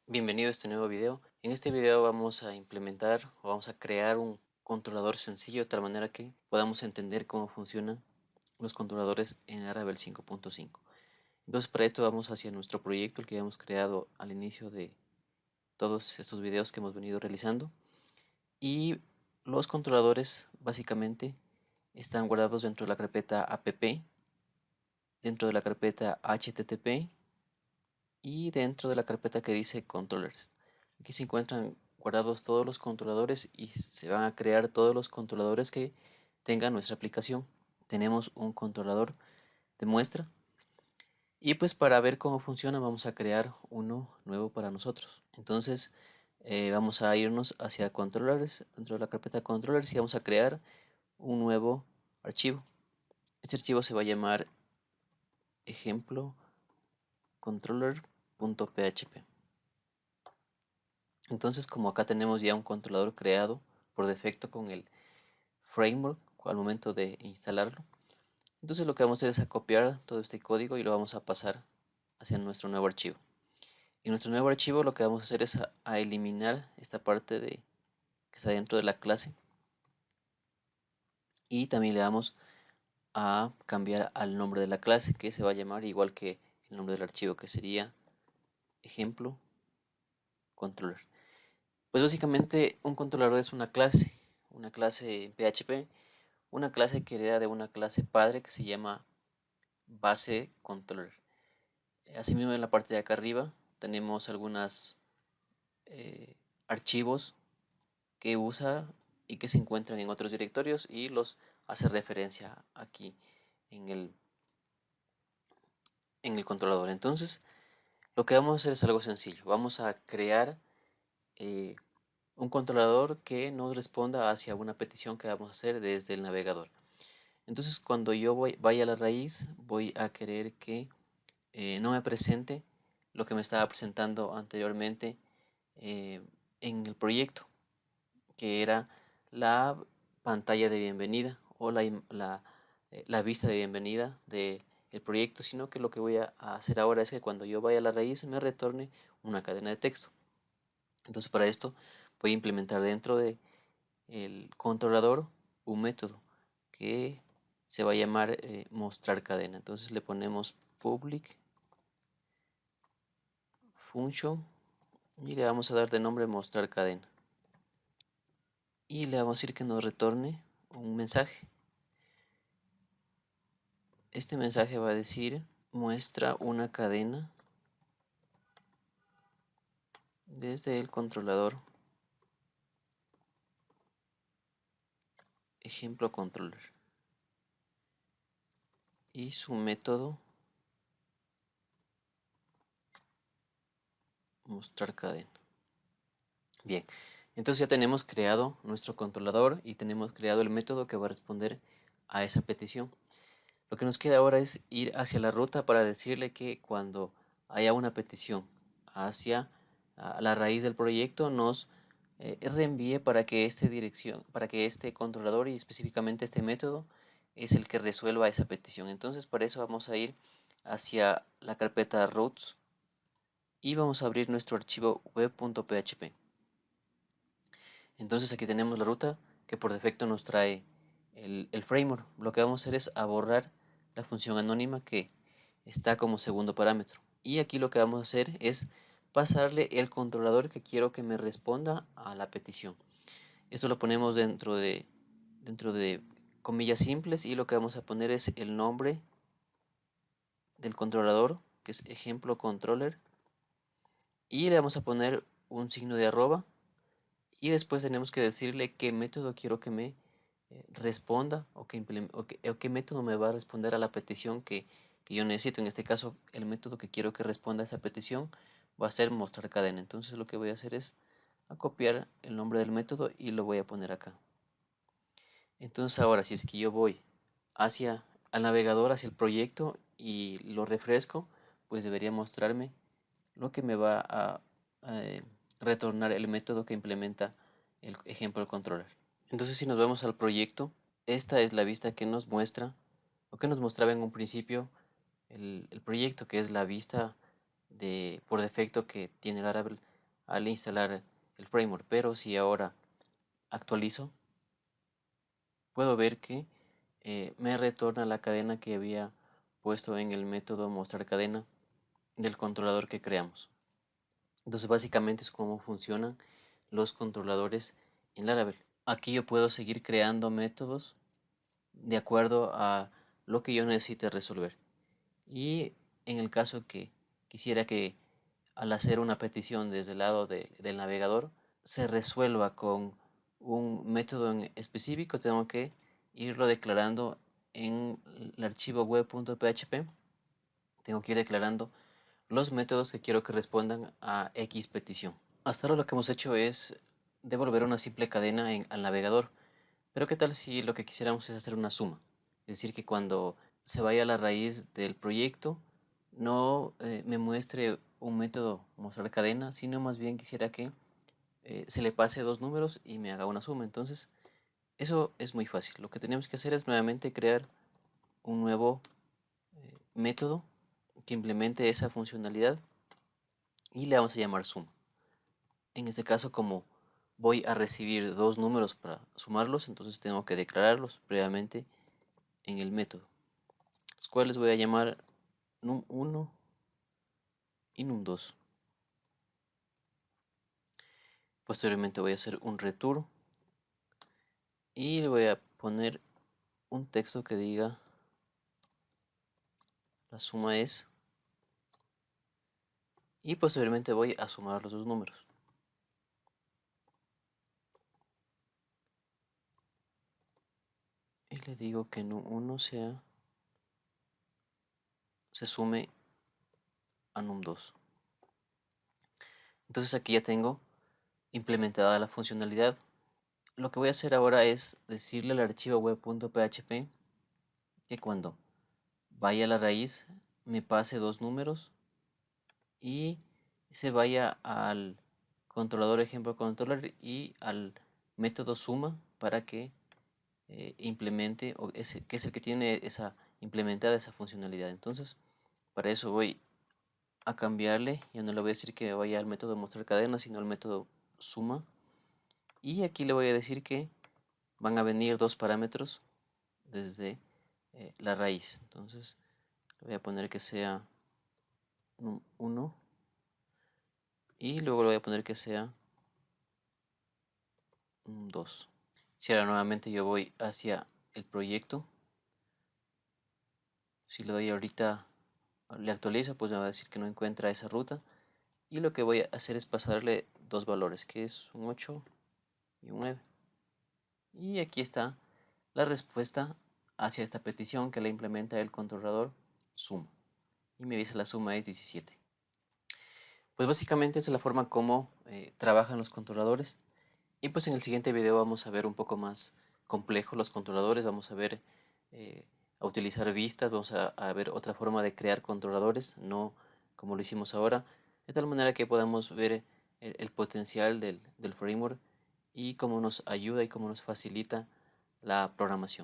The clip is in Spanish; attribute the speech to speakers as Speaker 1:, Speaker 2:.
Speaker 1: Bienvenido a este nuevo video. En este video vamos a implementar o vamos a crear un controlador sencillo de tal manera que podamos entender cómo funcionan los controladores en Laravel 5.5. Entonces para esto vamos hacia nuestro proyecto, el que hemos creado al inicio de todos estos videos que hemos venido realizando. Y los controladores básicamente están guardados dentro de la carpeta app, dentro de la carpeta http y dentro de la carpeta que dice controllers. Aquí se encuentran guardados todos los controladores y se van a crear todos los controladores que tenga nuestra aplicación. Tenemos un controlador de muestra y pues para ver cómo funciona vamos a crear uno nuevo para nosotros. Entonces vamos a irnos hacia controllers, dentro de la carpeta controllers, y vamos a crear un nuevo archivo. Este archivo se va a llamar ejemplo controller.php. Entonces, como acá tenemos ya un controlador creado por defecto con el framework al momento de instalarlo, entonces lo que vamos a hacer es copiar todo este código y lo vamos a pasar hacia nuestro nuevo archivo. En nuestro nuevo archivo lo que vamos a hacer es a eliminar esta parte que está dentro de la clase, y también le vamos a cambiar al nombre de la clase, que se va a llamar igual que el nombre del archivo, que sería ejemplo controller. Pues básicamente un controlador es una clase en PHP, una clase que hereda de una clase padre que se llama base controller. Asimismo, en la parte de acá arriba tenemos algunos archivos que usa y que se encuentran en otros directorios y los hace referencia aquí en el controlador. Entonces, lo que vamos a hacer es algo sencillo. Vamos a crear eh, un controlador que nos responda hacia una petición que vamos a hacer desde el navegador. Entonces, cuando yo vaya a la raíz, voy a querer que no me presente lo que me estaba presentando anteriormente eh, en el proyecto, que era la pantalla de bienvenida o la vista de bienvenida del proyecto, sino que lo que voy a hacer ahora es que cuando yo vaya a la raíz me retorne una cadena de texto. Entonces, para esto voy a implementar dentro de el controlador un método que se va a llamar mostrar cadena. Entonces le ponemos public function y le vamos a dar de nombre mostrar cadena, y le vamos a decir que nos retorne un mensaje. Este mensaje va a decir muestra una cadena desde el controlador ejemplo controller, y su método mostrar cadena. Bien, entonces ya tenemos creado nuestro controlador y tenemos creado el método que va a responder a esa petición. Lo que nos queda ahora es ir hacia la ruta para decirle que cuando haya una petición hacia la raíz del proyecto nos reenvíe para que este controlador y específicamente este método es el que resuelva esa petición. Entonces para eso vamos a ir hacia la carpeta routes y vamos a abrir nuestro archivo web.php. Entonces aquí tenemos la ruta que por defecto nos trae el framework. Lo que vamos a hacer es a borrar la función anónima que está como segundo parámetro. Y aquí lo que vamos a hacer es pasarle el controlador que quiero que me responda a la petición. Esto lo ponemos dentro de comillas simples, y lo que vamos a poner es el nombre del controlador, que es ejemplo controller, y le vamos a poner un signo de arroba, y después tenemos que decirle qué método quiero que me responda o qué método me va a responder a la petición que yo necesito. En este caso, el método que quiero que responda a esa petición va a ser mostrar cadena. Entonces lo que voy a hacer es a copiar el nombre del método y lo voy a poner acá. Entonces ahora, si es que yo voy hacia al navegador, hacia el proyecto, y lo refresco, pues debería mostrarme lo que me va a, retornar el método que implementa el ejemplo controller. Entonces, si nos vamos al proyecto, esta es la vista que nos muestra o que nos mostraba en un principio el proyecto, que es la vista por defecto que tiene Laravel al instalar el framework, pero si ahora actualizo, puedo ver que me retorna la cadena que había puesto en el método mostrar cadena del controlador que creamos. Entonces básicamente es como funcionan los controladores en Laravel. Aquí yo puedo seguir creando métodos de acuerdo a lo que yo necesite resolver. Y en el caso que quisiera que al hacer una petición desde el lado del navegador se resuelva con un método en específico, tengo que irlo declarando en el archivo web.php. Tengo que ir declarando los métodos que quiero que respondan a X petición. Hasta ahora lo que hemos hecho es devolver una simple cadena al navegador, pero ¿qué tal si lo que quisiéramos es hacer una suma? Es decir, que cuando se vaya a la raíz del proyecto no me muestre un método mostrar cadena, sino más bien quisiera que se le pase dos números y me haga una suma. Entonces, eso es muy fácil. Lo que tenemos que hacer es nuevamente crear un nuevo método que implemente esa funcionalidad y le vamos a llamar suma. En este caso, como voy a recibir dos números para sumarlos, entonces tengo que declararlos previamente en el método, los cuales voy a llamar num1 y num2. Posteriormente voy a hacer un return y le voy a poner un texto que diga la suma es, y posteriormente voy a sumar los dos números. Y le digo que num1 se sume a num2. Entonces aquí ya tengo implementada la funcionalidad. Lo que voy a hacer ahora es decirle al archivo web.php que cuando vaya a la raíz me pase dos números y se vaya al controlador ejemplo controller y al método suma para que implemente, que es el que tiene implementada esa funcionalidad. Entonces, para eso voy a cambiarle, ya no le voy a decir que vaya al método mostrar cadena, sino al método suma. Y aquí le voy a decir que van a venir dos parámetros desde la raíz. Entonces, le voy a poner que sea 1 y luego le voy a poner que sea 2. Si ahora nuevamente yo voy hacia el proyecto, si le doy ahorita, le actualizo, pues me va a decir que no encuentra esa ruta. Y lo que voy a hacer es pasarle dos valores, que es un 8 y un 9. Y aquí está la respuesta hacia esta petición que la implementa el controlador suma. Y me dice la suma es 17. Pues básicamente esa es la forma como trabajan los controladores. Y pues en el siguiente video vamos a ver un poco más complejo los controladores. Vamos a ver a utilizar vistas, vamos a ver otra forma de crear controladores, no como lo hicimos ahora, de tal manera que podamos ver el potencial del framework y cómo nos ayuda y cómo nos facilita la programación.